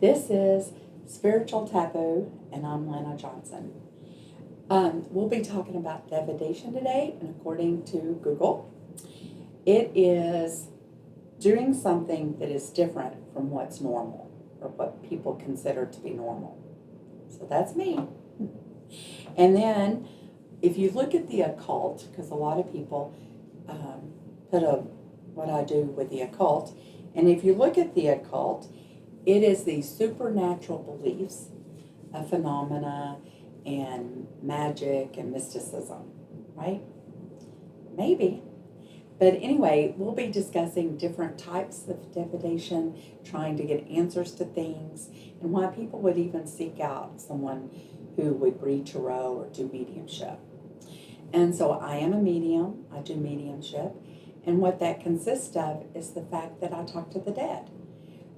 This is Spiritual Taboo, and I'm Lana Johnson. We'll be talking about divination today, and according to Google, it is doing something that is different from what's normal or what people consider to be normal. So that's me. And then, if you look at the occult, because a lot of people put what I do with the occult, and if you look at the occult, it is the supernatural beliefs of phenomena and magic and mysticism, right? Maybe. But anyway, we'll be discussing different types of divination, trying to get answers to things, and why people would even seek out someone who would read tarot or do mediumship. And so I am a medium, I do mediumship, and what that consists of is the fact that I talk to the dead.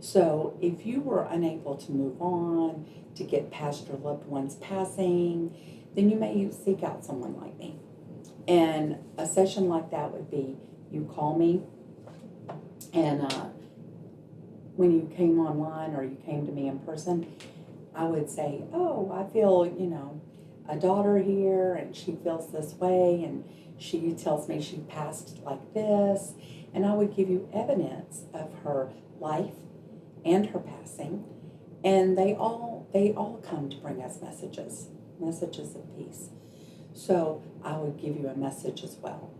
So if you were unable to move on, to get past your loved one's passing, then you may seek out someone like me. And a session like that would be you call me, and when you came online or you came to me in person, I would say, oh, I feel, a daughter here, and she feels this way, and she tells me she passed like this, and I would give you evidence of her life and her passing, and they all come to bring us messages of peace. So I would give you a message as well.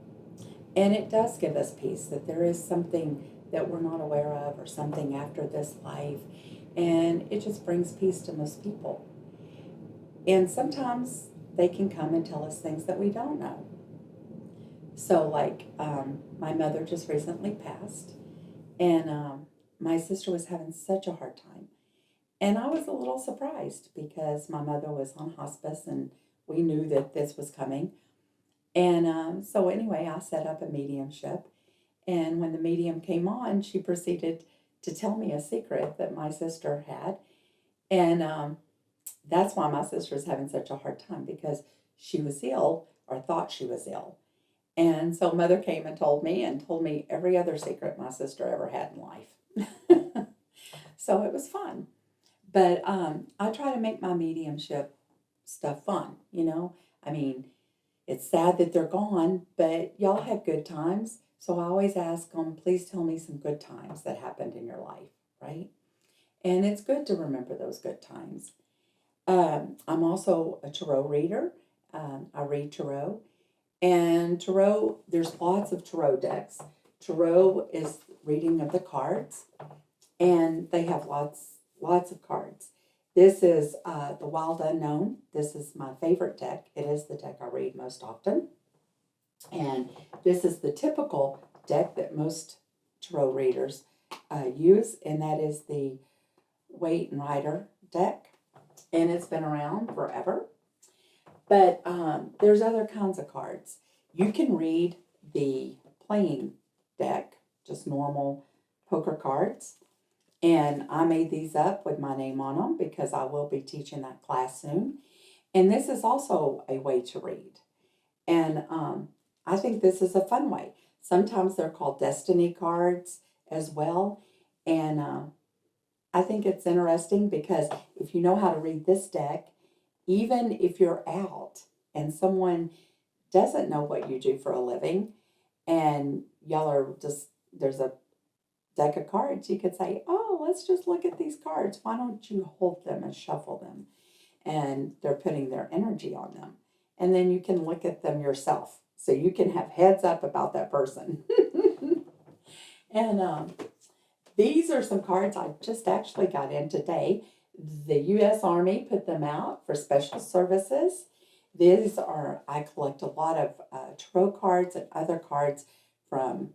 And it does give us peace, that there is something that we're not aware of or something after this life, and it just brings peace to most people. And sometimes they can come and tell us things that we don't know. So like my mother just recently passed, and my sister was having such a hard time. And I was a little surprised because my mother was on hospice and we knew that this was coming. And so anyway, I set up a mediumship. And when the medium came on, she proceeded to tell me a secret that my sister had. And that's why my sister is having such a hard time, because she was ill or thought she was ill. And so mother came and told me every other secret my sister ever had in life. So it was fun. But I try to make my mediumship stuff fun. I mean, it's sad that they're gone, but y'all had good times. So I always ask them, please tell me some good times that happened in your life, right? And it's good to remember those good times. I'm also a tarot reader. I read tarot. And tarot, there's lots of tarot decks. Tarot is reading of the cards, and they have lots of cards. This is the Wild Unknown. This is my favorite deck. It is the deck I read most often. And this is the typical deck that most tarot readers use, and that is the Waite and Rider deck. And it's been around forever. But there's other kinds of cards. You can read the playing deck, just normal poker cards. And I made these up with my name on them because I will be teaching that class soon. And this is also a way to read. And I think this is a fun way. Sometimes they're called destiny cards as well. And I think it's interesting because if you know how to read this deck, even if you're out and someone doesn't know what you do for a living, and y'all are just, there's a deck of cards, you could say, oh, let's just look at these cards. Why don't you hold them and shuffle them? And they're putting their energy on them. And then you can look at them yourself. So you can have heads up about that person. And these are some cards I just actually got in today. The U.S. Army put them out for special services. I collect a lot of tarot cards and other cards from,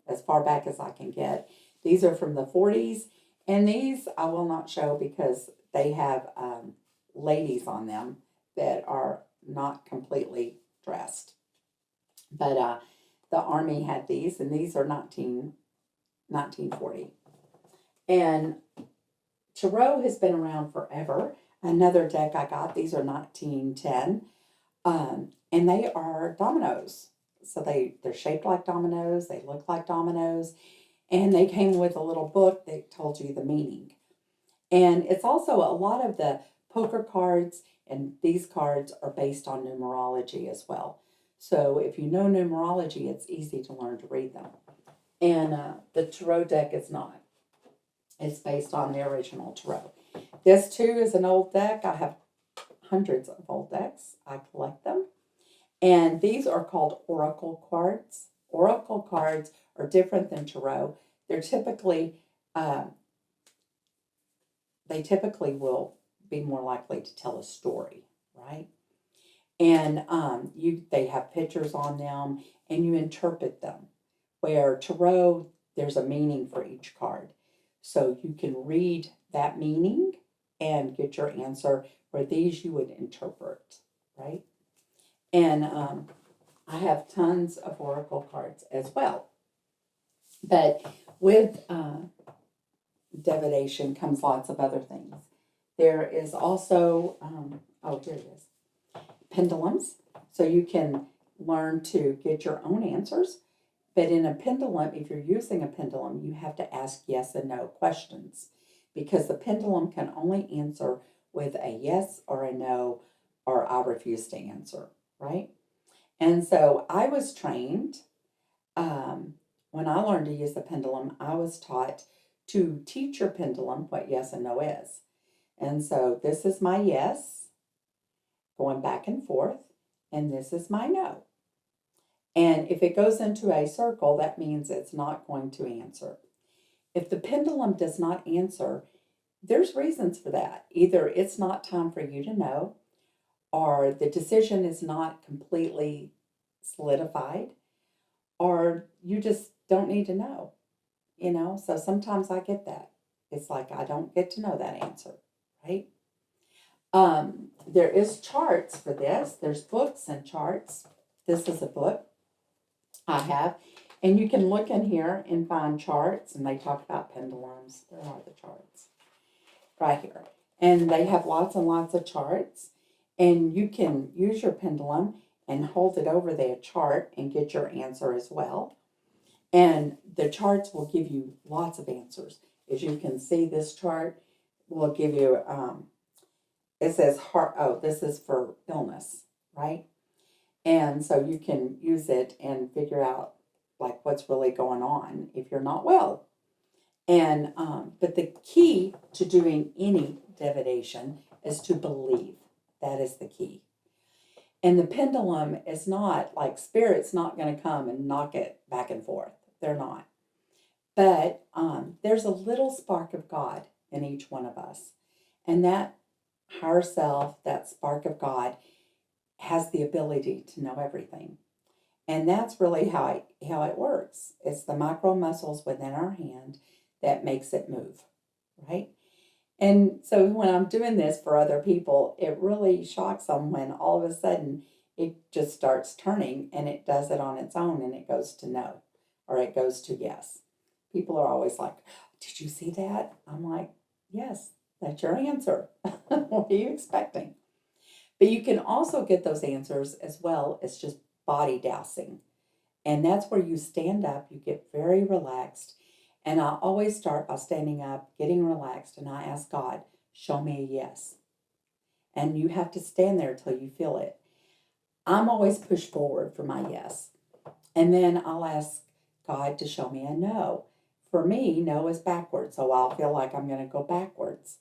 as far back as I can get. These are from the 40s, and these I will not show because they have ladies on them that are not completely dressed. But the Army had these, and these are 1940. And tarot has been around forever. Another deck I got, these are 1910, and they are dominoes. So they're shaped like dominoes, they look like dominoes, and they came with a little book that told you the meaning. And it's also a lot of the poker cards, and these cards are based on numerology as well. So if you know numerology, it's easy to learn to read them. And the tarot deck is not. It's based on the original tarot. This too is an old deck. I have hundreds of old decks. I collect them. And these are called oracle cards. Oracle cards are different than tarot. They're typically, they typically will be more likely to tell a story, right? And they have pictures on them, and you interpret them. Where tarot, there's a meaning for each card. So you can read that meaning and get your answer, where these you would interpret, right? And I have tons of oracle cards as well. But with divination comes lots of other things. There is also, here it is, pendulums. So you can learn to get your own answers. But in a pendulum, if you're using a pendulum, you have to ask yes and no questions, because the pendulum can only answer with a yes or a no, or I refuse to answer, right? And so I was trained, when I learned to use the pendulum, I was taught to teach your pendulum what yes and no is. And so this is my yes, going back and forth, and this is my no. And if it goes into a circle, that means it's not going to answer. If the pendulum does not answer, there's reasons for that. Either it's not time for you to know, or the decision is not completely solidified, or you just don't need to know. So sometimes I get that. It's like I don't get to know that answer, right? There is charts for this. There's books and charts. This is a book I have, and you can look in here and find charts, and they talk about pendulums. There are the charts right here, and they have lots and lots of charts, and you can use your pendulum and hold it over their chart and get your answer as well. And the charts will give you lots of answers. As you can see, this chart will give you, it says heart, this is for illness, right? And so you can use it and figure out like what's really going on if you're not well. And but the key to doing any divination is to believe. That is the key. And the pendulum is not like spirit's not going to come and knock it back and forth. They're not. But there's a little spark of God in each one of us. And that higher self, that spark of God, has the ability to know everything. And that's really how it works. It's the micro muscles within our hand that makes it move, right? And so when I'm doing this for other people, it really shocks them when all of a sudden it just starts turning, and it does it on its own, and it goes to no, or it goes to yes. People are always like, did you see that? I'm like, yes, that's your answer. What are you expecting? But you can also get those answers as well as just body dowsing. And that's where you stand up, you get very relaxed. And I always start by standing up, getting relaxed, and I ask God, show me a yes. And you have to stand there till you feel it. I'm always pushed forward for my yes. And then I'll ask God to show me a no. For me, no is backwards, so I'll feel like I'm going to go backwards.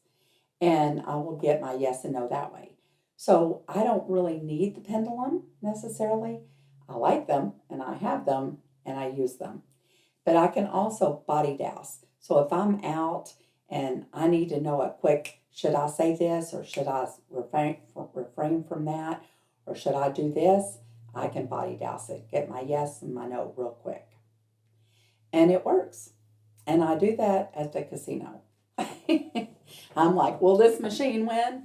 And I will get my yes and no that way. So I don't really need the pendulum necessarily. I like them, and I have them, and I use them. But I can also body douse. So if I'm out and I need to know a quick, should I say this, or should I refrain from that, or should I do this, I can body douse it, get my yes and my no real quick. And it works. And I do that at the casino. I'm like, will this machine win?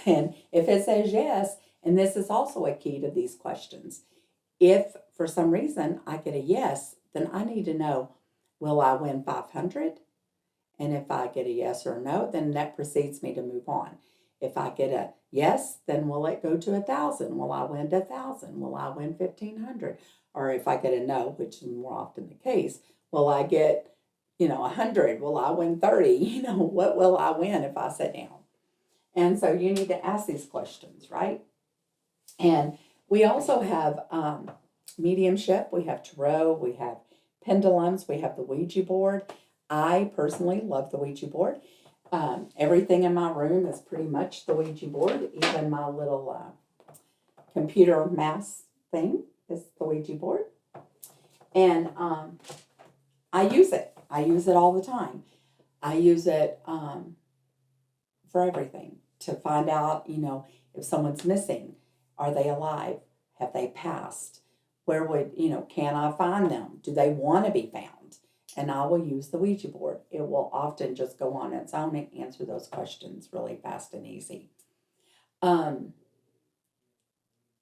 And if it says yes, and this is also a key to these questions, if for some reason I get a yes, then I need to know, will I win 500? And if I get a yes or a no, then that precedes me to move on. If I get a yes, then will it go to 1,000? Will I win 1,000? Will I win 1,500? Or if I get a no, which is more often the case, will I get 100? Will I win 30? What will I win if I sit down? And so you need to ask these questions, right? And we also have mediumship, we have tarot, we have pendulums, we have the Ouija board. I personally love the Ouija board. Everything in my room is pretty much the Ouija board. Even my little computer mouse thing is the Ouija board. And I use it. I use it all the time. I use it for everything to find out, if someone's missing. Are they alive? Have they passed? Where would, can I find them? Do they want to be found? And I will use the Ouija board. It will often just go on its own and answer those questions really fast and easy. I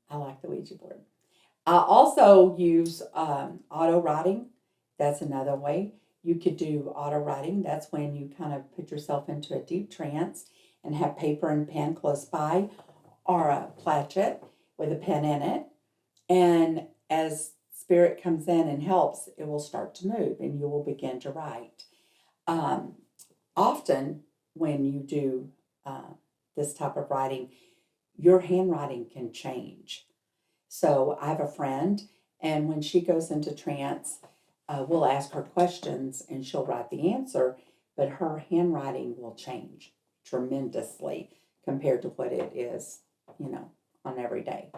like the Ouija board. I also use auto writing. That's another way. You could do auto writing. That's when you kind of put yourself into a deep trance and have paper and pen close by, or a planchet with a pen in it. And as spirit comes in and helps, it will start to move and you will begin to write. Often when you do this type of writing, your handwriting can change. So I have a friend, and when she goes into trance, we'll ask her questions and she'll write the answer, but her handwriting will change tremendously compared to what it is, on every day.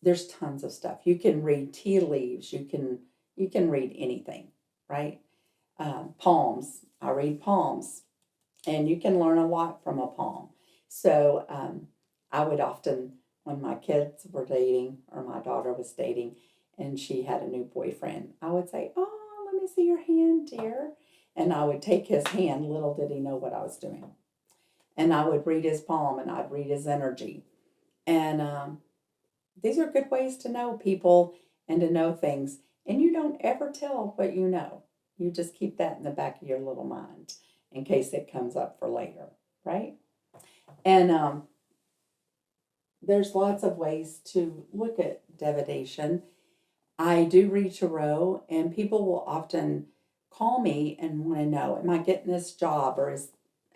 There's tons of stuff. You can read tea leaves. You can read anything, right? Palms. I read palms, and you can learn a lot from a palm. So I would often, when my kids were dating or my daughter was dating, and she had a new boyfriend, I would say, "Oh, let me see your hand, dear," and I would take his hand. Little did he know what I was doing. And I would read his palm, and I'd read his energy. And these are good ways to know people and to know things. And you don't ever tell what you know. You just keep that in the back of your little mind in case it comes up for later, right? And there's lots of ways to look at divination. I do read tarot, and people will often call me and want to know, am I getting this job, or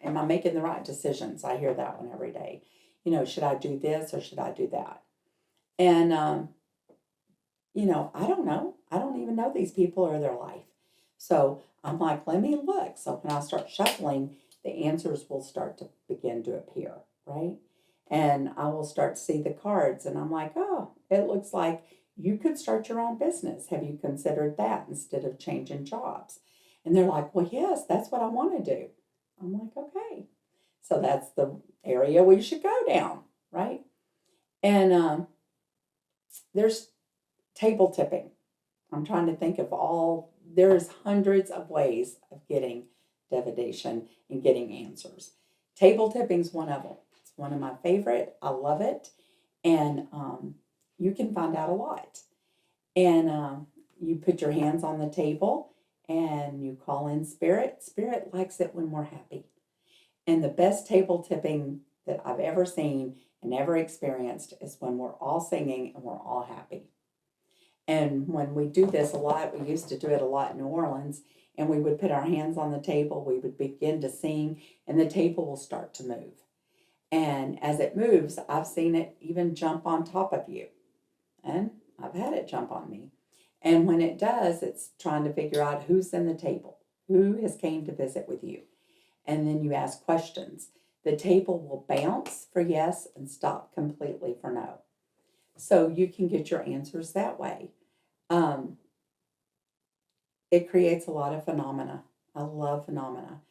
am I making the right decisions? I hear that one every day. Should I do this or should I do that? And, I don't know. I don't even know these people or their life. So I'm like, let me look. So when I start shuffling, the answers will start to begin to appear, right? And I will start to see the cards, and I'm like, oh, it looks like you could start your own business. Have you considered that instead of changing jobs? And they're like, well, yes, that's what I want to do. I'm like, okay. So that's the area we should go down, right? And there's table tipping. I'm trying to think of there's hundreds of ways of getting divination and getting answers. Table tipping's one of them. It's one of my favorite. I love it. And you can find out a lot. And you put your hands on the table and you call in spirit. Spirit likes it when we're happy. And the best table tipping that I've ever seen and ever experienced is when we're all singing and we're all happy. And when we do this a lot, we used to do it a lot in New Orleans, and we would put our hands on the table, we would begin to sing, and the table will start to move. And as it moves, I've seen it even jump on top of you. And I've had it jump on me. And when it does, it's trying to figure out who's in the table, who has came to visit with you. And then you ask questions. The table will bounce for yes and stop completely for no. So you can get your answers that way. It creates a lot of phenomena. I love phenomena.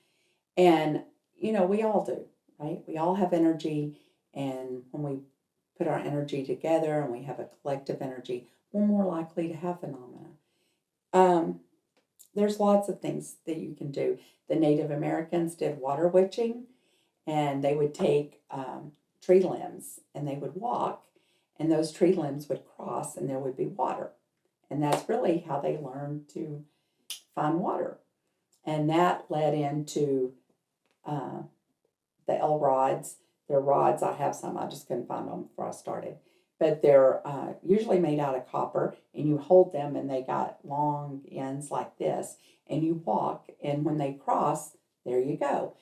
And, we all do, right? We all have energy. And when we put our energy together and we have a collective energy, we're more likely to have phenomena. There's lots of things that you can do. The Native Americans did water witching, and they would take tree limbs and they would walk, and those tree limbs would cross and there would be water. And that's really how they learned to find water. And that led into the L rods. They're rods. I have some. I just couldn't find them before I started. but they're usually made out of copper, and you hold them and they got long ends like this, and you walk, and when they cross, there you go.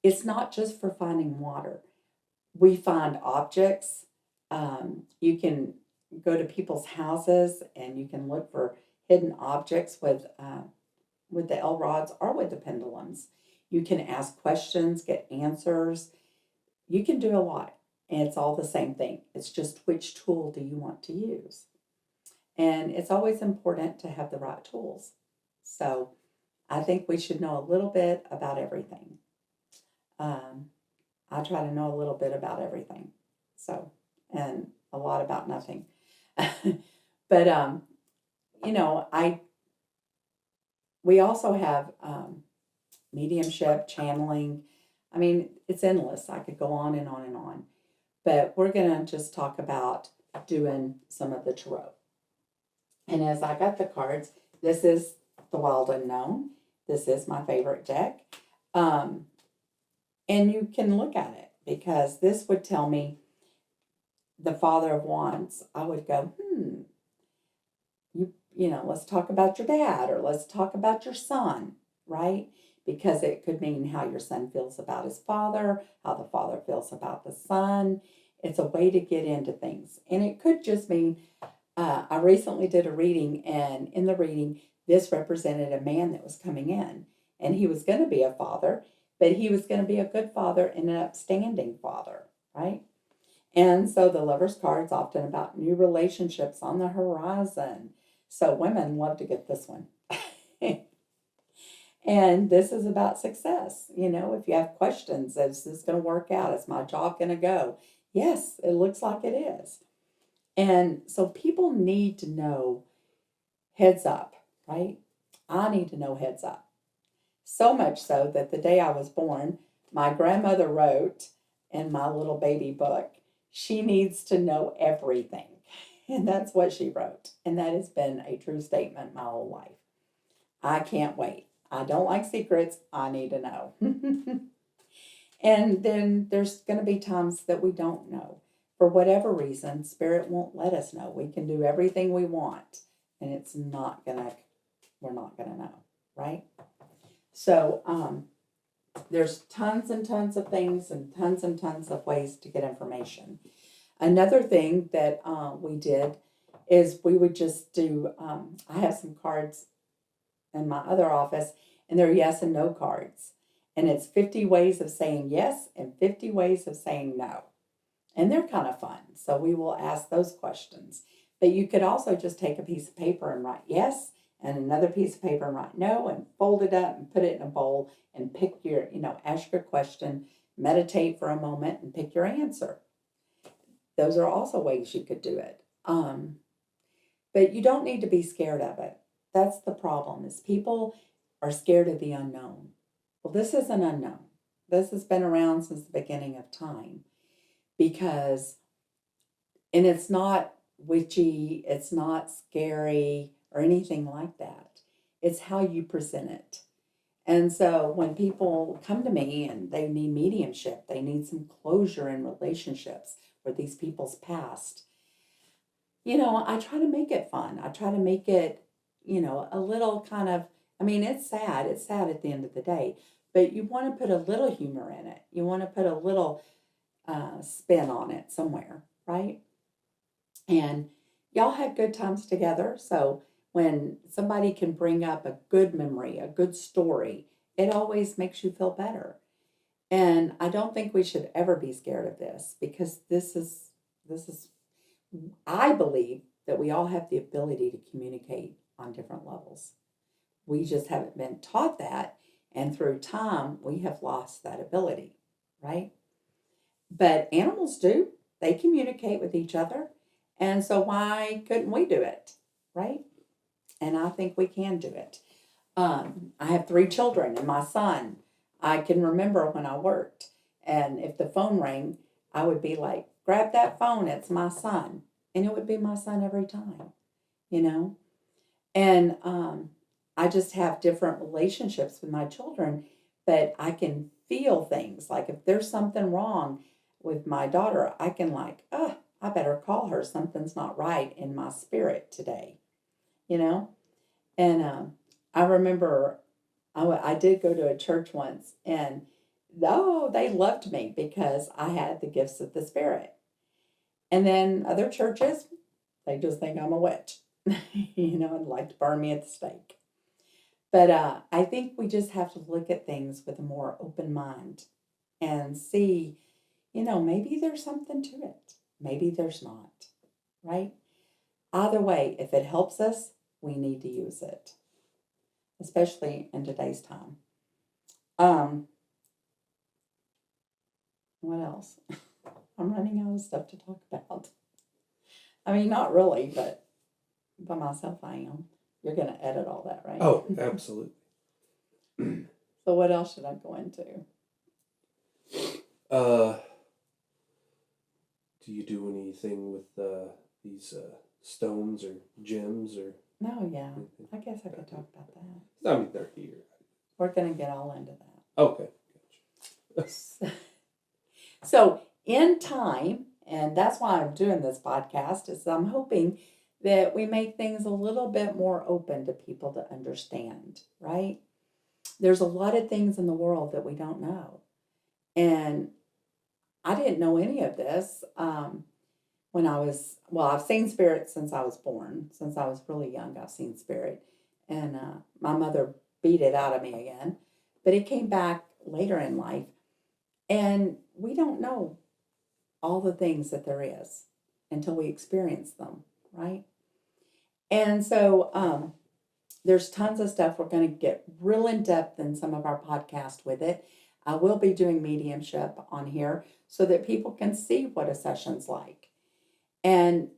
It's not just for finding water. We find objects. You can go to people's houses and you can look for hidden objects with the L rods or with the pendulums. You can ask questions, get answers. You can do a lot, and it's all the same thing. It's just which tool do you want to use? And it's always important to have the right tools. So I think we should know a little bit about everything. Um, I try to know a little bit about everything. So, and a lot about nothing. But, you know, we also have mediumship, channeling. I mean, it's endless. I could go on and on and on. But we're going to just talk about doing some of the tarot. And as I got the cards, this is the Wild Unknown. This is my favorite deck. And you can look at it because this would tell me the Father of Wands. I would go, you know, let's talk about your dad, or let's talk about your son, right? Because it could mean how your son feels about his father, how the father feels about the son. It's a way to get into things. And it could just mean, I recently did a reading, and in the reading, this represented a man that was coming in, and he was going to be a father, but he was going to be a good father and an upstanding father, right? And so the Lover's card's often about new relationships on the horizon. So women love to get this one. And this is about success. You know, if you have questions, is this going to work out? Is my job going to go? Yes, it looks like it is. And so people need to know heads up, right? I need to know heads up. So much so that the day I was born, my grandmother wrote in my little baby book, she needs to know everything. And that's what she wrote. And that has been a true statement my whole life. I can't wait. I don't like secrets. I need to know. And then there's going to be times that we don't know. For whatever reason, Spirit won't let us know. We can do everything we want, and we're not going to know, right? So there's tons and tons of things and tons of ways to get information. Another thing that we did is we would just do, I have some cards in my other office, and they're yes and no cards. And it's 50 ways of saying yes and 50 ways of saying no. And they're kind of fun. So we will ask those questions. But you could also just take a piece of paper and write yes, and another piece of paper and write no, and fold it up and put it in a bowl and pick your, ask your question, meditate for a moment and pick your answer. Those are also ways you could do it. But you don't need to be scared of it. That's the problem, is people are scared of the unknown. Well, this is an unknown. This has been around since the beginning of time, and it's not witchy, it's not scary or anything like that. It's how you present it. And so when people come to me and they need mediumship, they need some closure in relationships with these people's past, I try to make it fun. I try to make it, a little kind of, it's sad. It's sad at the end of the day, but you want to put a little humor in it. You want to put a little spin on it somewhere, right? And y'all had good times together. So when somebody can bring up a good memory, a good story, it always makes you feel better. And I don't think we should ever be scared of this, because this is, I believe that we all have the ability to communicate on different levels. We just haven't been taught that. And through time, we have lost that ability, right? But animals do. They communicate with each other. And so why couldn't we do it, right? And I think we can do it. I have 3 children, and my son, I can remember when I worked, and if the phone rang, I would be like, grab that phone, it's my son. And it would be my son every time, And I just have different relationships with my children, but I can feel things. Like if there's something wrong with my daughter, I can I I better call her. Something's not right in my spirit today, you know? And I remember I did go to a church once, and oh, they loved me because I had the gifts of the Spirit. And then other churches, they just think I'm a witch, and like to burn me at the stake. But I think we just have to look at things with a more open mind and see, maybe there's something to it. Maybe there's not, right? Either way, if it helps us, we need to use it, especially in today's time. What else? I'm running out of stuff to talk about. I mean, not really, but by myself I am. You're going to edit all that, right? Oh, absolutely. So what else should I go into? Do you do anything with these stones or gems or? No, yeah. anything? I guess I could talk about that. I mean, they're here. We're going to get all into that. Okay. Gotcha. So in time, and that's why I'm doing this podcast, is I'm hoping that we make things a little bit more open to people to understand, right? There's a lot of things in the world that we don't know. And I didn't know any of this when I've seen spirit since I was born. Since I was really young, I've seen spirit. And my mother beat it out of me again. But it came back later in life. And we don't know all the things that there is until we experience them, right? And so there's tons of stuff. We're going to get real in depth in some of our podcasts with it. I will be doing mediumship on here so that people can see what a session's like. And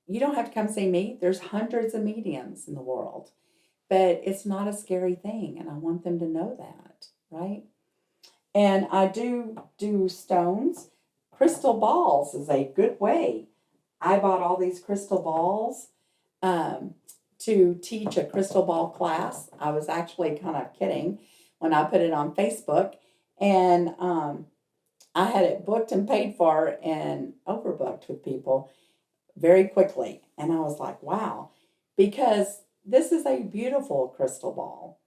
you don't have to come see me. There's hundreds of mediums in the world, but it's not a scary thing. And I want them to know that, right? And I do stones. Crystal balls is a good way. I bought all these crystal balls to teach a crystal ball class. I was actually kind of kidding when I put it on Facebook. And I had it booked and paid for and overbooked with people very quickly. And I was like, wow, because this is a beautiful crystal ball.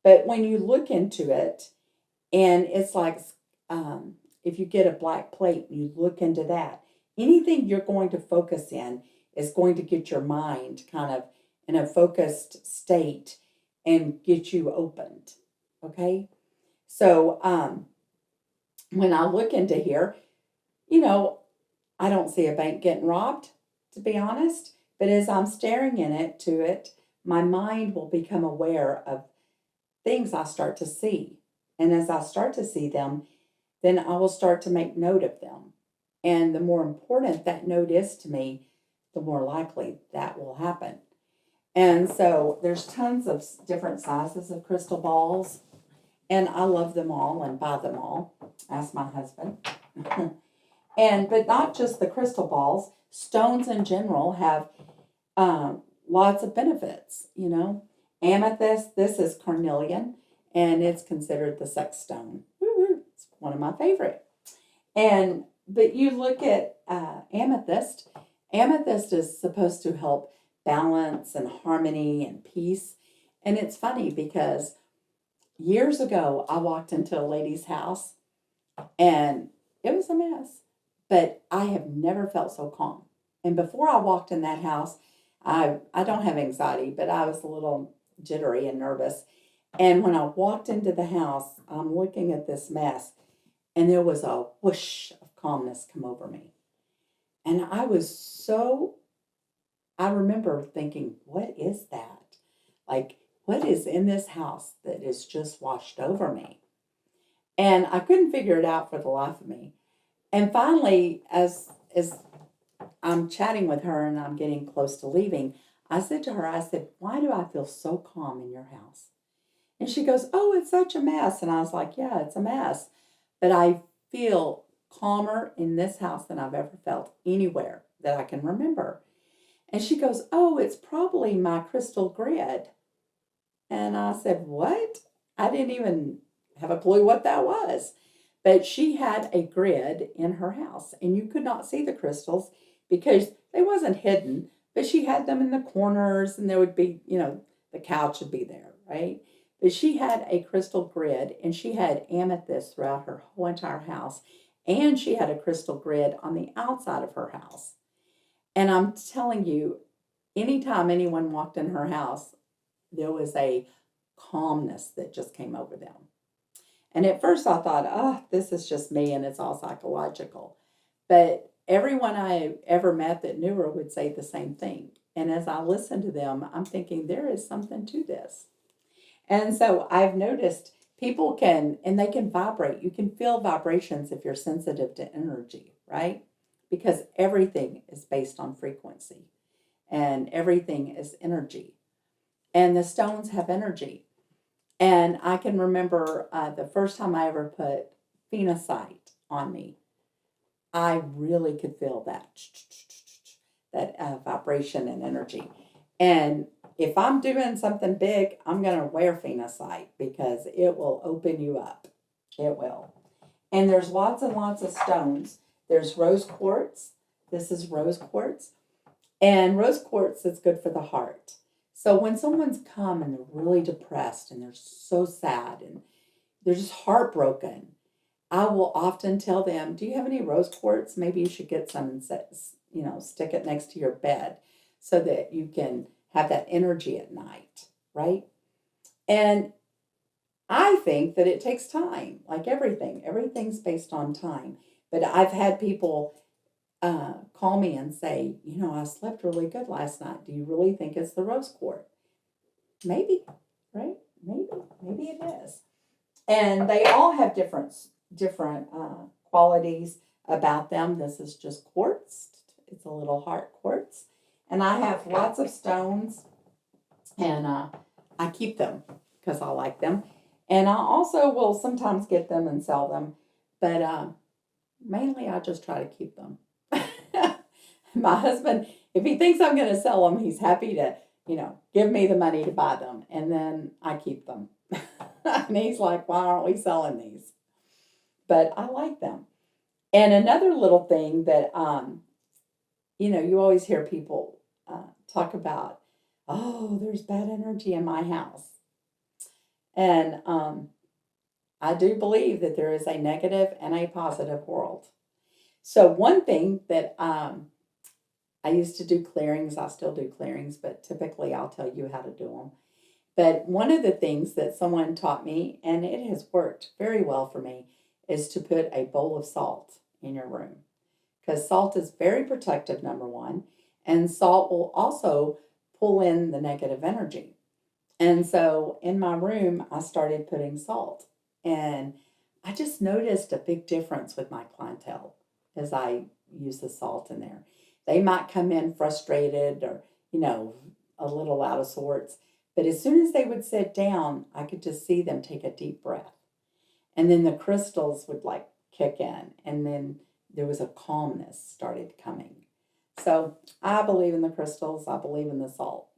But when you look into it, and it's like if you get a black plate and you look into that, anything you're going to focus in is going to get your mind kind of in a focused state and get you opened. Okay? So when I look into here, I don't see a bank getting robbed, to be honest. But as I'm staring to it, my mind will become aware of things I start to see. And as I start to see them, then I will start to make note of them. And the more important that note is to me, the more likely that will happen. And so there's tons of different sizes of crystal balls. And I love them all and buy them all. Ask my husband. But not just the crystal balls. Stones in general have lots of benefits, Amethyst, this is carnelian, and it's considered the sex stone. It's one of my favorite. But you look at amethyst. Amethyst is supposed to help balance and harmony and peace. And it's funny because years ago, I walked into a lady's house and it was a mess, but I have never felt so calm. And before I walked in that house, I don't have anxiety, but I was a little jittery and nervous. And when I walked into the house, I'm looking at this mess, and there was a whoosh of calmness come over me. And I remember thinking, what is that? Like, what is in this house that is just washed over me? And I couldn't figure it out for the life of me. And finally, as I'm chatting with her and I'm getting close to leaving, I said to her, why do I feel so calm in your house? And she goes, oh, it's such a mess. And I was like, yeah, it's a mess. But I feel calmer in this house than I've ever felt anywhere that I can remember. And she goes, oh, it's probably my crystal grid. And I said, what? I didn't even have a clue what that was. But she had a grid in her house, and you could not see the crystals. because they wasn't hidden, but she had them in the corners and there would be, the couch would be there, right? But she had a crystal grid and she had amethyst throughout her whole entire house. And she had a crystal grid on the outside of her house. And I'm telling you, anytime anyone walked in her house, there was a calmness that just came over them. And at first I thought, oh, this is just me and it's all psychological. But everyone I ever met that knew her would say the same thing. And as I listened to them, I'm thinking there is something to this. And so I've noticed people can, and they can vibrate. You can feel vibrations if you're sensitive to energy, right? Because everything is based on frequency and everything is energy. And the stones have energy. And I can remember the first time I ever put phenocite on me, I really could feel that vibration and energy. And if I'm doing something big, I'm going to wear phenocite because it will open you up. It will. And there's lots and lots of stones. There's rose quartz. This is rose quartz. And rose quartz is good for the heart. So when someone's come and they're really depressed and they're so sad and they're just heartbroken, I will often tell them, do you have any rose quartz? Maybe you should get some and stick it next to your bed so that you can have that energy at night, right? And I think that it takes time, like everything. Everything's based on time. But I've had people call me and say, I slept really good last night. Do you really think it's the rose quartz? Maybe, right? Maybe it is. And they all have different qualities about them. This is just quartz. It's a little heart quartz. And I have lots of stones, and I keep them because I like them. And I also will sometimes get them and sell them, but mainly I just try to keep them. My husband, if he thinks I'm going to sell them, he's happy to, give me the money to buy them, and then I keep them. And he's like, why aren't we selling these? But I like them. And another little thing that, you always hear people talk about, oh, there's bad energy in my house. And I do believe that there is a negative and a positive world. So one thing that I used to do clearings, I still do clearings, but typically I'll tell you how to do them. But one of the things that someone taught me, and it has worked very well for me, is to put a bowl of salt in your room. Because salt is very protective, number one, and salt will also pull in the negative energy. And so in my room, I started putting salt. And I just noticed a big difference with my clientele as I use the salt in there. They might come in frustrated or, a little out of sorts. But as soon as they would sit down, I could just see them take a deep breath. And then the crystals would kick in. And then there was a calmness started coming. So I believe in the crystals. I believe in the salt.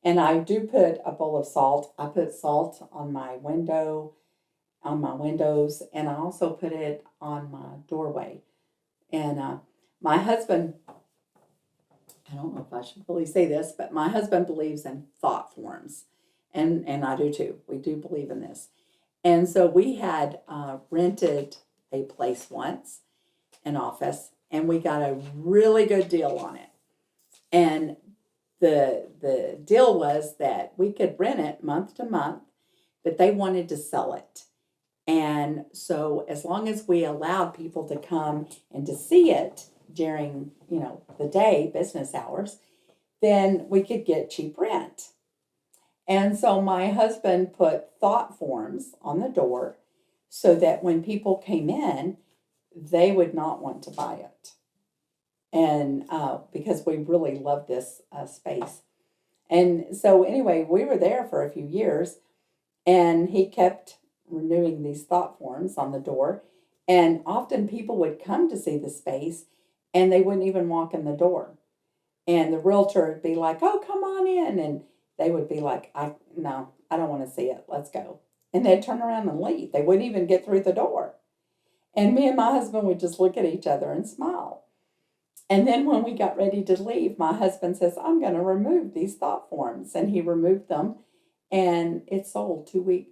And I do put a bowl of salt. I put salt on my windows, and I also put it on my doorway. And my husband, I don't know if I should really say this, but my husband believes in thought forms. And I do too. We do believe in this. And so we had rented a place once, an office, and we got a really good deal on it. And the deal was that we could rent it month to month, but they wanted to sell it. And so as long as we allowed people to come and to see it during, the day, business hours, then we could get cheap rent. And so my husband put thought forms on the door so that when people came in, they would not want to buy it. And because we really loved this space. And so anyway, we were there for a few years, and he kept renewing these thought forms on the door. And often people would come to see the space, and they wouldn't even walk in the door. And the realtor would be like, oh, come on in. And they would be like, no, I don't want to see it. Let's go. And they'd turn around and leave. They wouldn't even get through the door. And me and my husband would just look at each other and smile. And then when we got ready to leave, my husband says, I'm going to remove these thought forms. And he removed them, and it sold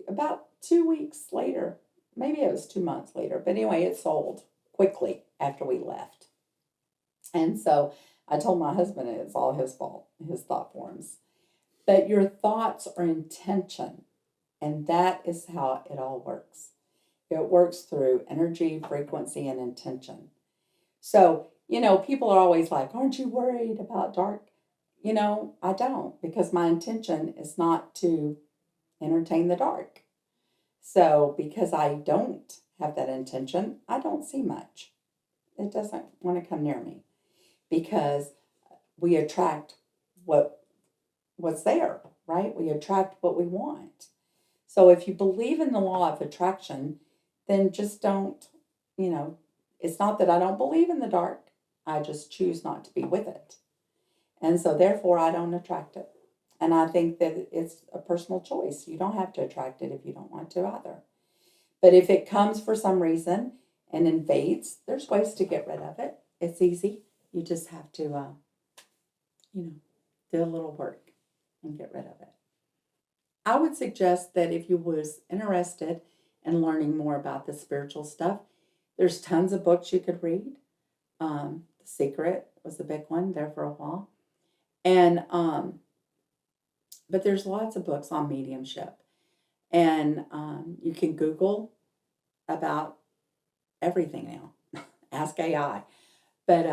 about 2 weeks later. Maybe it was 2 months later. But anyway, it sold quickly after we left. And so I told my husband it's all his fault, his thought forms. But your thoughts are intention. And that is how it all works. It works through energy, frequency, and intention. So, people are always like, aren't you worried about dark? I don't, because my intention is not to entertain the dark. So, because I don't have that intention, I don't see much. It doesn't want to come near me, because we attract what's there, right? We attract what we want. So if you believe in the law of attraction, then just don't, it's not that I don't believe in the dark. I just choose not to be with it. And so therefore I don't attract it. And I think that it's a personal choice. You don't have to attract it if you don't want to either. But if it comes for some reason and invades, there's ways to get rid of it. It's easy. You just have to, do a little work and get rid of it. I would suggest that if you was interested in learning more about the spiritual stuff, there's tons of books you could read. The Secret was a big one there for a while. And, but there's lots of books on mediumship. And you can Google about everything now. Ask AI. But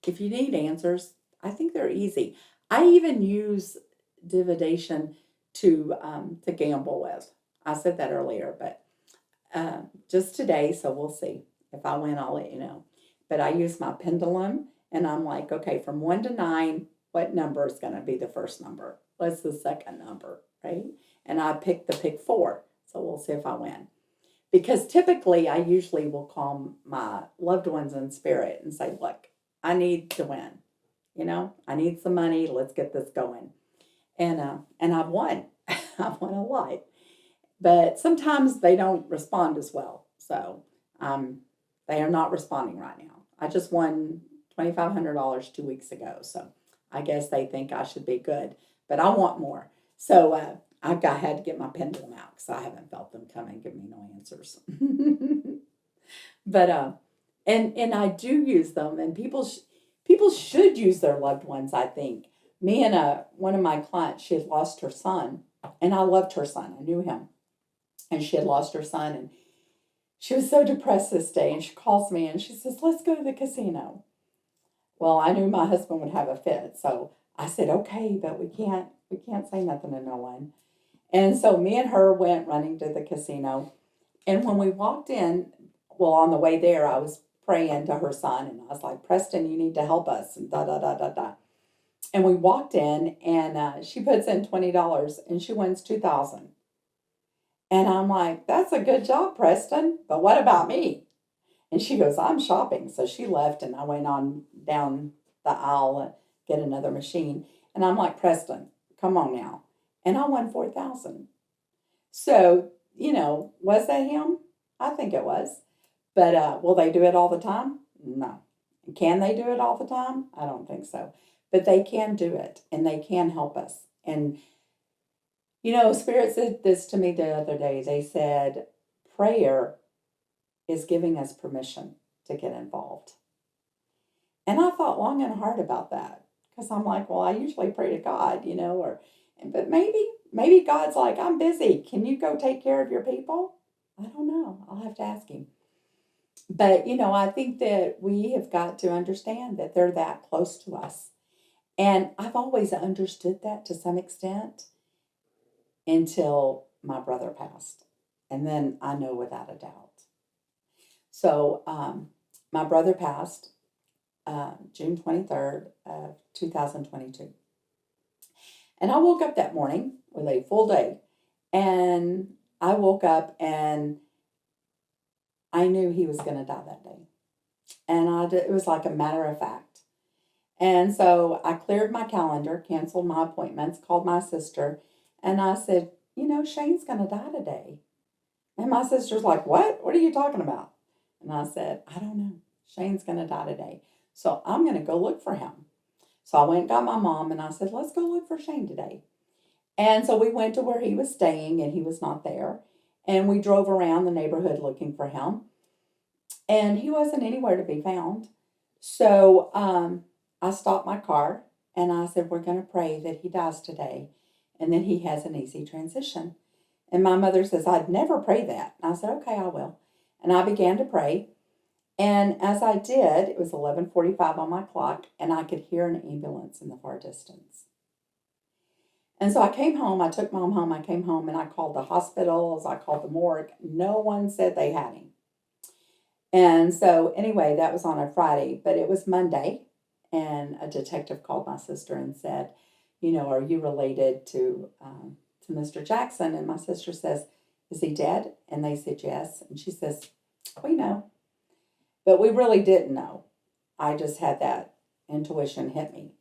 if you need answers, I think they're easy. I even use divination to gamble with. I said that earlier, but just today, so we'll see. If I win, I'll let you know. But I use my pendulum, and I'm like, okay, from 1 to 9, what number is going to be the first number? What's the second number, right? And I pick 4, so we'll see if I win. Because typically, I usually will call my loved ones in spirit and say, look, I need to win. I need some money. Let's get this going. And I've won. I've won a lot. But sometimes they don't respond as well. So they are not responding right now. I just won $2,500 2 weeks ago. So I guess they think I should be good. But I want more. So I had to get my pendulum out because I haven't felt them come and give me no answers. But and I do use them, and people should use their loved ones, I think. Me and one of my clients, she had lost her son, and I loved her son. I knew him. And she had lost her son, and she was so depressed this day, and she calls me and she says, let's go to the casino. Well, I knew my husband would have a fit, so I said, okay, but we can't say nothing to no one. And so me and her went running to the casino. And when we walked in, well, on the way there, I was praying to her son, and I was like, Preston, you need to help us, and da da da da da. And we walked in, and she puts in $20, and she wins $2,000. And I'm like, that's a good job, Preston, but what about me? And she goes, I'm shopping. So she left, and I went on down the aisle and get another machine. And I'm like, Preston, come on now. And I won $4,000. So, was that him? I think it was. But will they do it all the time? No. Can they do it all the time? I don't think so. But they can do it, and they can help us. And, Spirit said this to me the other day. They said, prayer is giving us permission to get involved. And I thought long and hard about that, because I'm like, well, I usually pray to God, but maybe God's like, I'm busy. Can you go take care of your people? I don't know. I'll have to ask him. But, I think that we have got to understand that they're that close to us. And I've always understood that to some extent until my brother passed. And then I know without a doubt. So my brother passed June 23rd of 2022. And I woke up that morning with a full day. And I woke up and I knew he was going to die that day. And it was like a matter of fact. And so I cleared my calendar, canceled my appointments, called my sister, and I said, Shane's going to die today. And my sister's like, what? What are you talking about? And I said, I don't know. Shane's going to die today. So I'm going to go look for him. So I went and got my mom and I said, let's go look for Shane today. And so we went to where he was staying and he was not there. And we drove around the neighborhood looking for him. And he wasn't anywhere to be found. So I stopped my car and I said, we're going to pray that he dies today and that he has an easy transition. And my mother says, I'd never pray that. And I said, okay, I will. And I began to pray. And as I did, it was 11:45 on my clock, and I could hear an ambulance in the far distance. And so I came home. I took Mom home. I came home, and I called the hospitals. I called the morgue. No one said they had him. And so anyway, that was on a Friday, but it was Monday, and a detective called my sister and said, are you related to Mr. Jackson? And my sister says, is he dead? And they said yes. And she says, we know. But we really didn't know. I just had that intuition hit me.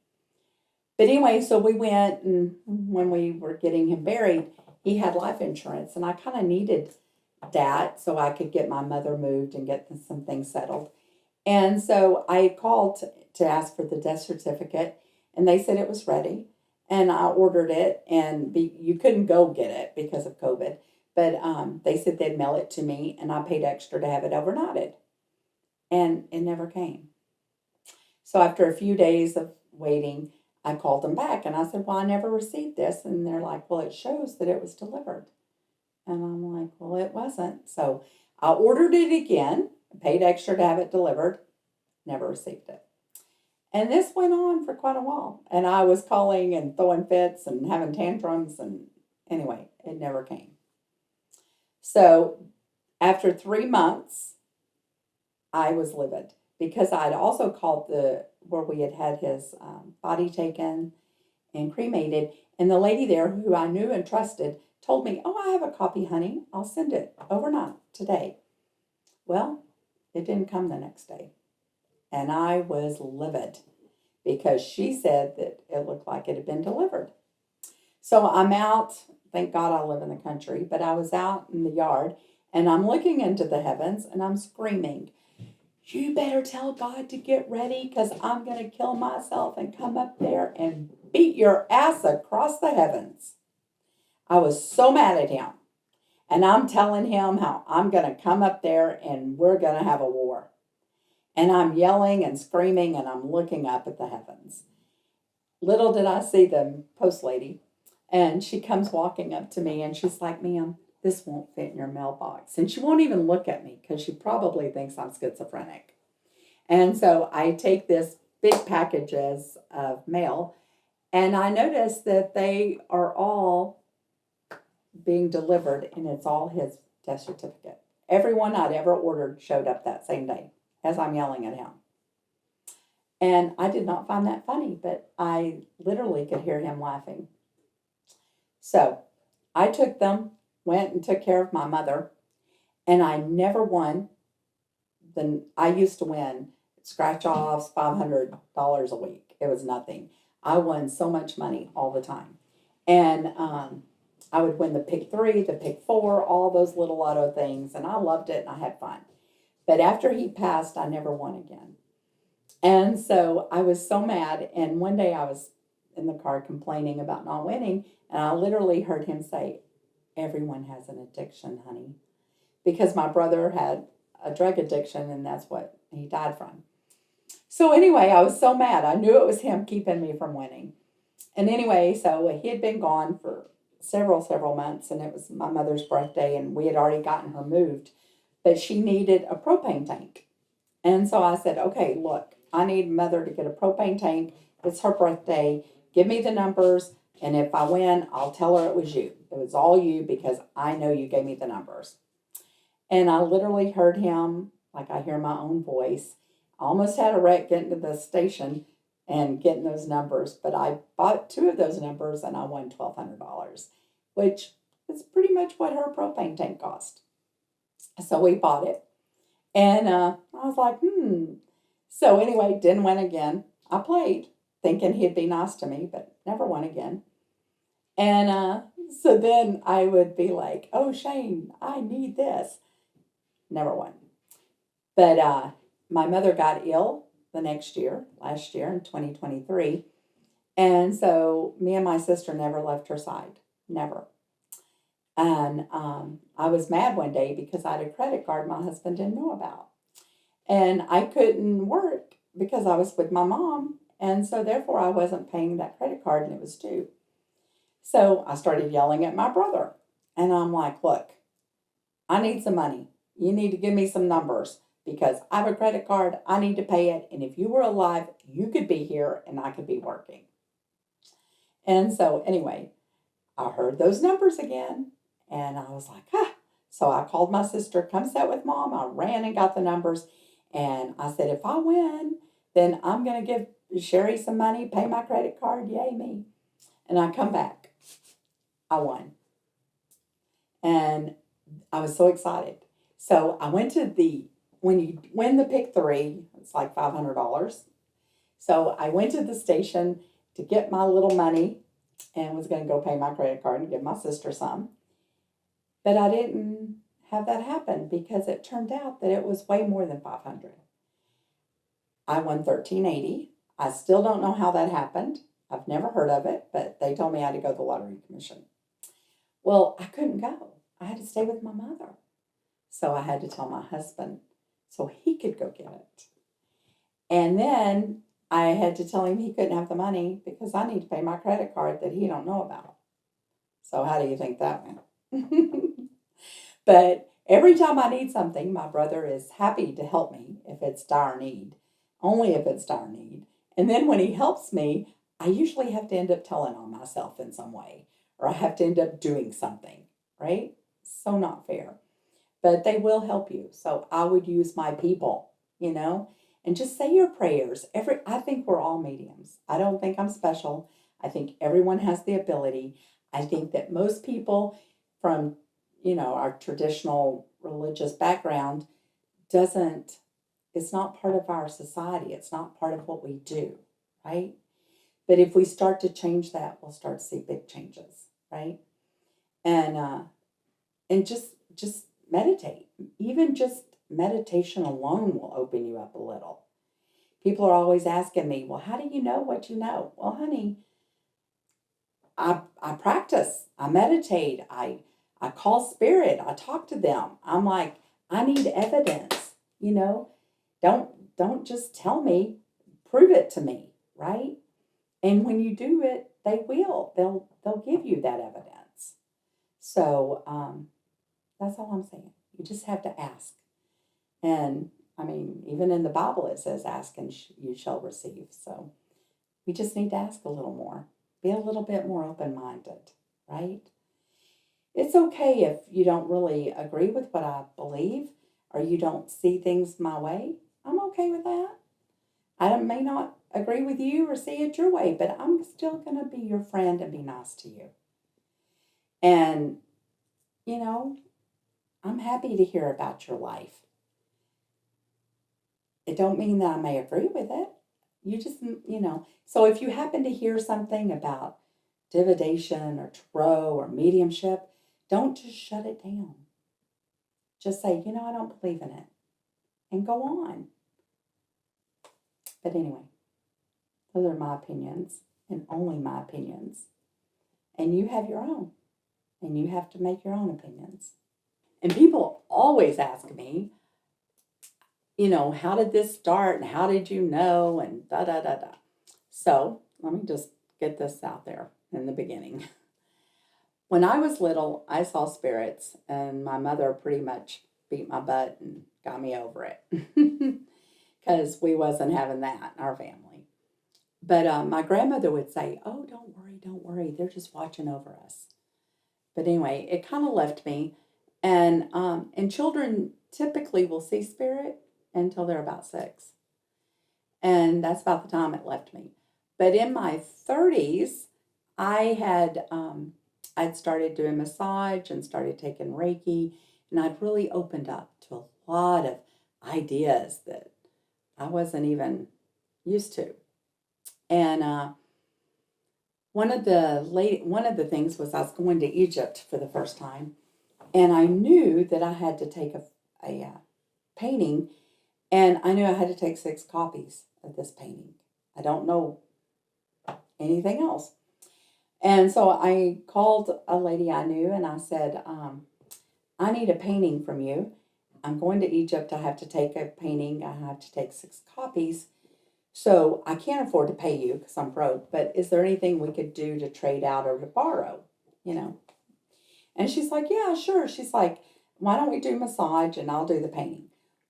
But anyway, so we went, and when we were getting him buried, he had life insurance, and I kind of needed that so I could get my mother moved and get some things settled. And so I called to ask for the death certificate, and they said it was ready, and I ordered it, and you couldn't go get it because of COVID, but they said they'd mail it to me, and I paid extra to have it overnighted. And it never came. So after a few days of waiting, I called them back and I said, well, I never received this. And they're like, well, it shows that it was delivered. And I'm like, well, it wasn't. So I ordered it again, paid extra to have it delivered, never received it. And this went on for quite a while. And I was calling and throwing fits and having tantrums. And anyway, it never came. So after 3 months, I was livid because I'd also called where we had his body taken and cremated. And the lady there who I knew and trusted told me, oh, I have a copy, honey. I'll send it overnight today. Well, it didn't come the next day. And I was livid because she said that it looked like it had been delivered. So I'm out. Thank God I live in the country. But I was out in the yard and I'm looking into the heavens and I'm screaming, you better tell God to get ready because I'm going to kill myself and come up there and beat your ass across the heavens. I was so mad at him. And I'm telling him how I'm going to come up there and we're going to have a war. And I'm yelling and screaming and I'm looking up at the heavens. Little did I see the post lady. And she comes walking up to me and she's like, ma'am, this won't fit in your mailbox. And she won't even look at me because she probably thinks I'm schizophrenic. And so I take this big packages of mail and I notice that they are all being delivered and it's all his death certificate. Everyone I'd ever ordered showed up that same day as I'm yelling at him. And I did not find that funny, but I literally could hear him laughing. So I took them, went and took care of my mother, and I never won. I used to win scratch-offs, $500 a week. It was nothing. I won so much money all the time. And I would win the pick 3, the pick 4, all those little lotto things, and I loved it and I had fun. But after he passed, I never won again. And so I was so mad, and one day I was in the car complaining about not winning, and I literally heard him say, everyone has an addiction, honey. Because my brother had a drug addiction, and that's what he died from. So anyway, I was so mad. I knew it was him keeping me from winning. And anyway, so he had been gone for several months, and it was my mother's birthday, and we had already gotten her moved. But she needed a propane tank. And so I said, okay, look, I need mother to get a propane tank. It's her birthday. Give me the numbers. And if I win, I'll tell her it was you. It was all you because I know you gave me the numbers. And I literally heard him like I hear my own voice. I almost had a wreck getting to the station and getting those numbers. But I bought 2 of those numbers and I won $1,200, which is pretty much what her propane tank cost. So we bought it. And I was like, So anyway, didn't win again. I played, thinking he'd be nice to me, but never won again. And so then I would be like, oh, Shane, I need this. Never won. But my mother got ill the next year, last year in 2023. And so me and my sister never left her side, never. And I was mad one day because I had a credit card my husband didn't know about. And I couldn't work because I was with my mom. And so therefore I wasn't paying that credit card and it was due. So I started yelling at my brother. And I'm like, look, I need some money. You need to give me some numbers because I have a credit card. I need to pay it. And if you were alive, you could be here and I could be working. And so anyway, I heard those numbers again. And I was like, ah. So I called my sister, come sit with mom. I ran and got the numbers. And I said, if I win, then I'm going to give Sherry some money, pay my credit card. Yay, me. And I come back. I won. And I was so excited. So I went to when you win the pick three, it's like $500. So I went to the station to get my little money and was going to go pay my credit card and give my sister some. But I didn't have that happen because it turned out that it was way more than 500. I won 1380. I still don't know how that happened. I've never heard of it, but they told me I had to go to the lottery commission. Well, I couldn't go. I had to stay with my mother. So I had to tell my husband so he could go get it. And then I had to tell him he couldn't have the money because I need to pay my credit card that he don't know about. So how do you think that went? But every time I need something, my brother is happy to help me if it's dire need, only if it's dire need. And then when he helps me, I usually have to end up telling on myself in some way, or I have to end up doing something, right? So not fair. But they will help you. So I would use my people, and just say your prayers. I think we're all mediums. I don't think I'm special. I think everyone has the ability. I think that most people from, our traditional religious background it's not part of our society. It's not part of what we do, right? But if we start to change that, we'll start to see big changes, right? And just meditate. Even just meditation alone will open you up a little. People are always asking me, well, how do you know what you know? Well, honey, I practice. I meditate. I call spirit. I talk to them. I'm like, I need evidence. Don't just tell me. Prove it to me, right? And when you do it, they will. They'll give you that evidence. So that's all I'm saying. You just have to ask. And I mean, even in the Bible it says, ask and you shall receive. So we just need to ask a little more. Be a little bit more open-minded, right? It's okay if you don't really agree with what I believe or you don't see things my way. I'm okay with that. I may not agree with you or see it your way, but I'm still going to be your friend and be nice to you. And, I'm happy to hear about your life. It don't mean that I may agree with it. You just, So if you happen to hear something about divination or tarot or mediumship, don't just shut it down. Just say, I don't believe in it. And go on. But anyway, those are my opinions and only my opinions. And you have your own. And you have to make your own opinions. And people always ask me, how did this start and how did you know and da da da da. So let me just get this out there in the beginning. When I was little, I saw spirits and my mother pretty much beat my butt and got me over it because we wasn't having that in our family. But my grandmother would say, oh, don't worry, they're just watching over us. But anyway, it kind of left me. And children typically will see spirit until they're about 6. And that's about the time it left me. But in my 30s, I'd started doing massage and started taking Reiki, and I'd really opened up to a lot of ideas that I wasn't even used to. And one of the things was I was going to Egypt for the first time, and I knew that I had to take a painting And I knew I had to take 6 copies of this painting. I don't know anything else. And so I called a lady I knew and I said, I need a painting from you. I'm going to Egypt. I have to take a painting. I have to take 6 copies. So I can't afford to pay you because I'm broke, but is there anything we could do to trade out or to borrow? You know? And she's like, yeah, sure. She's like, why don't we do massage and I'll do the painting?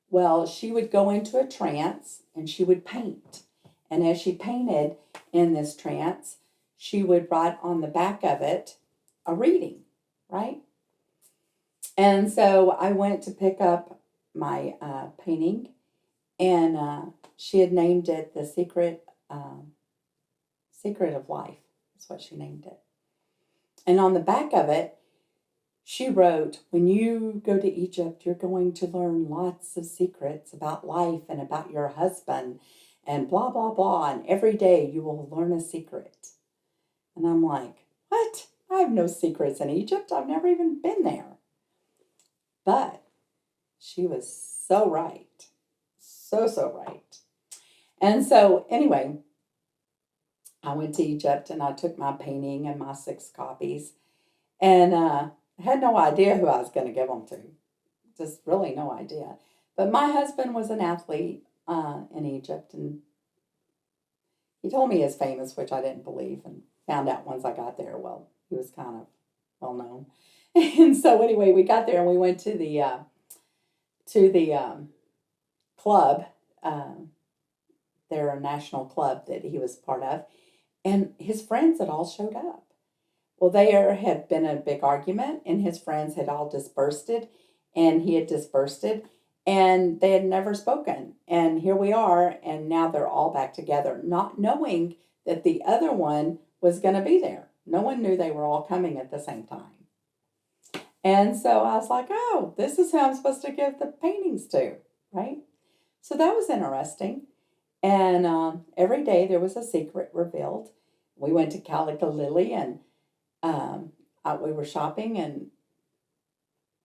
Well, she would go into a trance and she would paint. And as she painted in this trance, she would write on the back of it a reading, right? And so I went to pick up my painting, and she had named it "The Secret of Life." That's what she named it. And on the back of it, she wrote, "When you go to Egypt, you're going to learn lots of secrets about life and about your husband, and blah blah blah. And every day you will learn a secret." And I'm like, "What? I have no secrets in Egypt. I've never even been there." But she was so right. So right. And so, anyway, I went to Egypt and I took my painting and my 6 copies. And I had no idea who I was going to give them to. Just really no idea. But my husband was an athlete in Egypt. And he told me he was famous, which I didn't believe. And found out once I got there, well, he was kind of well known. And so, anyway, we got there and we went to the club, their national club that he was part of, and his friends had all showed up. Well, there had been a big argument, and his friends had all dispersed, and he had dispersed, and they had never spoken. And here we are, and now they're all back together, not knowing that the other one was going to be there. No one knew they were all coming at the same time. And so I was like, oh, this is who I'm supposed to give the paintings to, right? So that was interesting. And every day there was a secret revealed. We went to Calico and we were shopping, and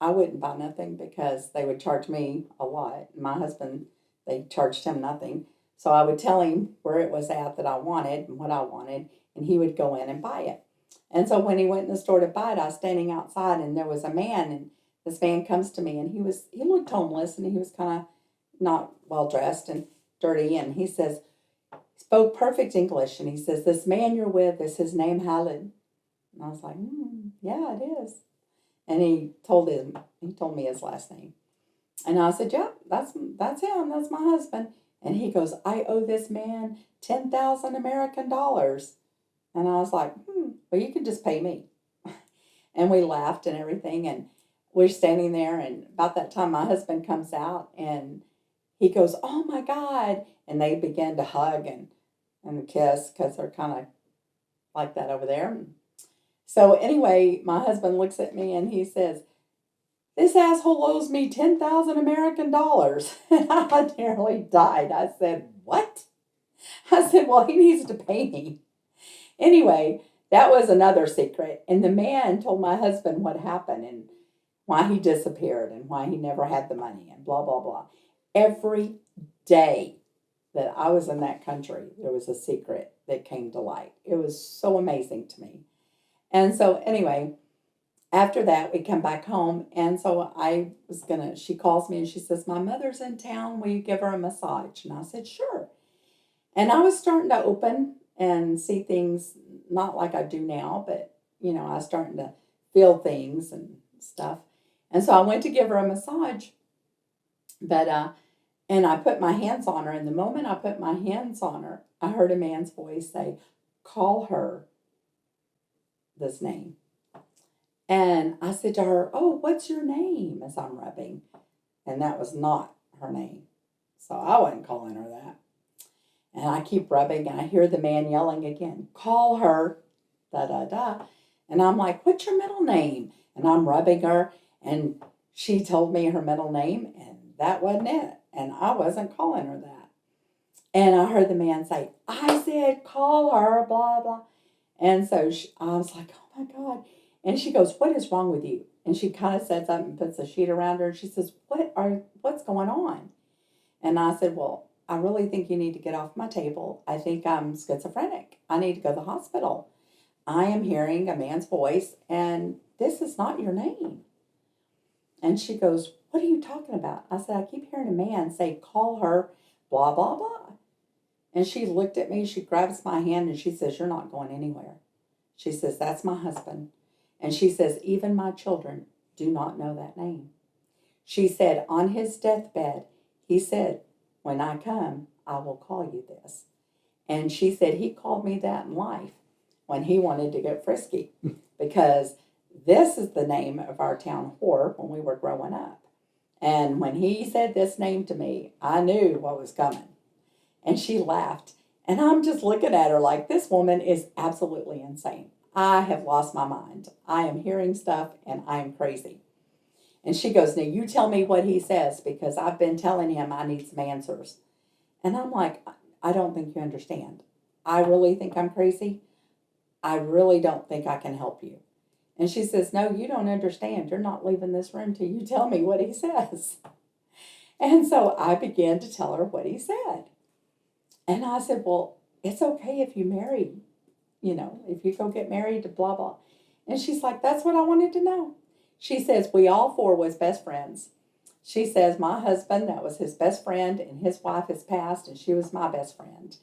I wouldn't buy nothing because they would charge me a lot. My husband, they charged him nothing. So I would tell him where it was at that I wanted and what I wanted, and he would go in and buy it. And so when he went in the store to buy it, I was standing outside, and there was a man, and this man comes to me, and he looked homeless, and he was kind of not well dressed and dirty, and he spoke perfect English, and he says, "This man you're with, is his name Halid?" And I was like, yeah, it is. And he told me his last name. And I said, yeah, that's him, that's my husband. And he goes, "I owe this man 10,000 American dollars. And I was like, well, you can just pay me. And we laughed and everything, and we're standing there, and about that time my husband comes out, and he goes, "Oh my God." And they began to hug and kiss because they're kind of like that over there. So anyway, my husband looks at me and he says, "This asshole owes me 10,000 American dollars." And I nearly died. I said, "What?" I said, "Well, he needs to pay me." Anyway, that was another secret. And the man told my husband what happened and why he disappeared and why he never had the money and blah, blah, blah. Every day that I was in that country, there was a secret that came to light. It was so amazing to me. And so anyway, after that, we come back home. And so she calls me and she says, "My mother's in town. Will you give her a massage?" And I said, "Sure." And I was starting to open and see things, not like I do now, but, I was starting to feel things and stuff. And so I went to give her a massage, but, and I put my hands on her. And the moment I put my hands on her, I heard a man's voice say, "Call her this name." And I said to her, "Oh, what's your name?" as I'm rubbing. And that was not her name. So I wasn't calling her that. And I keep rubbing, and I hear the man yelling again, "Call her, da, da, da." And I'm like, "What's your middle name?" And I'm rubbing her, and she told me her middle name, and that wasn't it. And I wasn't calling her that. And I heard the man say, "I said, call her, blah, blah." And so I was like, "Oh my God." And she goes, "What is wrong with you?" And she kind of says something and puts a sheet around her, and she says, What's going on?" And I said, well, I really think you need to get off my table. I think I'm schizophrenic. I need to go to the hospital. I am hearing a man's voice, and this is not your name. And she goes, what are you talking about? I said, I keep hearing a man say, call her, blah, blah, blah. And she looked at me, she grabs my hand, and she says, you're not going anywhere. She says, that's my husband. And she says, even my children do not know that name. She said, on his deathbed, he said, when I come, I will call you this. And she said he called me that in life when he wanted to get frisky, because this is the name of our town whore when we were growing up. And when he said this name to me, I knew what was coming. And she laughed. And I'm just looking at her like, this woman is absolutely insane. I have lost my mind. I am hearing stuff and I am crazy. And she goes, now you tell me what he says, because I've been telling him I need some answers. And I'm like, I don't think you understand. I really think I'm crazy. I really don't think I can help you. And she says, no, you don't understand. You're not leaving this room till you tell me what he says. And so I began to tell her what he said. And I said, well, it's okay if you marry, if you go get married to blah, blah. And she's like, that's what I wanted to know. She says, we all four was best friends. She says, my husband, that was his best friend, and his wife has passed, and she was my best friend.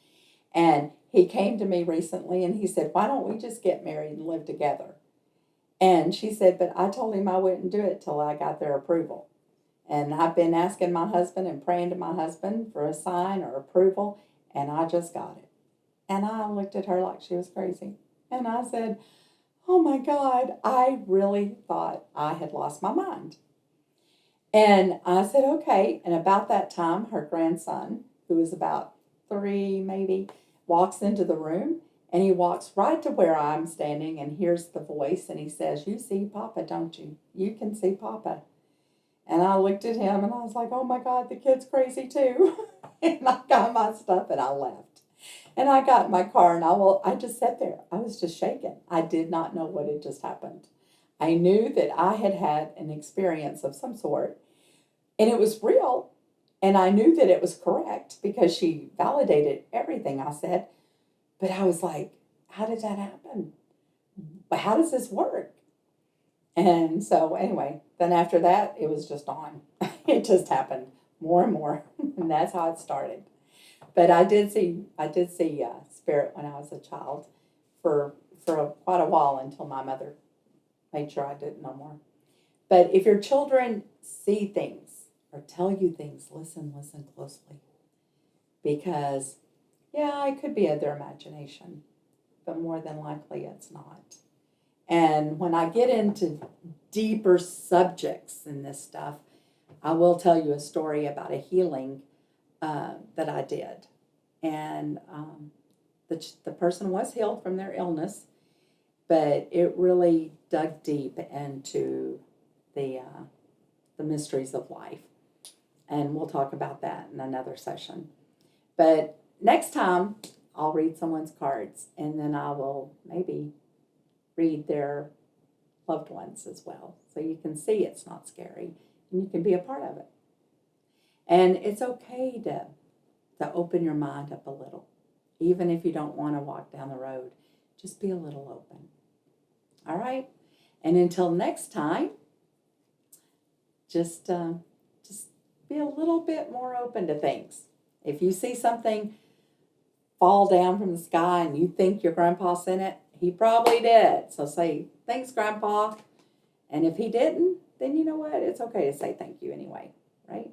And he came to me recently, and he said, why don't we just get married and live together? And she said, but I told him I wouldn't do it till I got their approval. And I've been asking my husband and praying to my husband for a sign or approval, and I just got it. And I looked at her like she was crazy. And I said, oh my God, I really thought I had lost my mind. And I said, okay. And about that time, her grandson, who was about 3 maybe, walks into the room, and he walks right to where I'm standing and hears the voice, and he says, you see Papa, don't you? You can see Papa. And I looked at him and I was like, oh my God, the kid's crazy too. And I got my stuff and I left. And I got in my car and I just sat there. I was just shaken. I did not know what had just happened. I knew that I had had an experience of some sort, and it was real. And I knew that it was correct because she validated everything I said. But I was like, how did that happen? How does this work? And so anyway, then after that, it was just on. It just happened more and more. And that's how it started. But I did see spirit when I was a child for quite a while, until my mother made sure I didn't no more. But if your children see things or tell you things, listen closely. Because, yeah, it could be their imagination, but more than likely it's not. And when I get into deeper subjects in this stuff, I will tell you a story about a healing that I did. And the person was healed from their illness, but it really dug deep into the mysteries of life. And we'll talk about that in another session. But next time, I'll read someone's cards, and then I will maybe read their loved ones as well. So you can see it's not scary, and you can be a part of it. And it's okay to open your mind up a little. Even if you don't want to walk down the road, just be a little open. All right? And until next time, just be a little bit more open to things. If you see something fall down from the sky and you think your grandpa sent it, he probably did. So say, thanks, Grandpa. And if he didn't, then you know what? It's okay to say thank you anyway, right?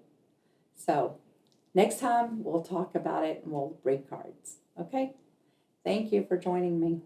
So next time, we'll talk about it and we'll read cards, okay? Thank you for joining me.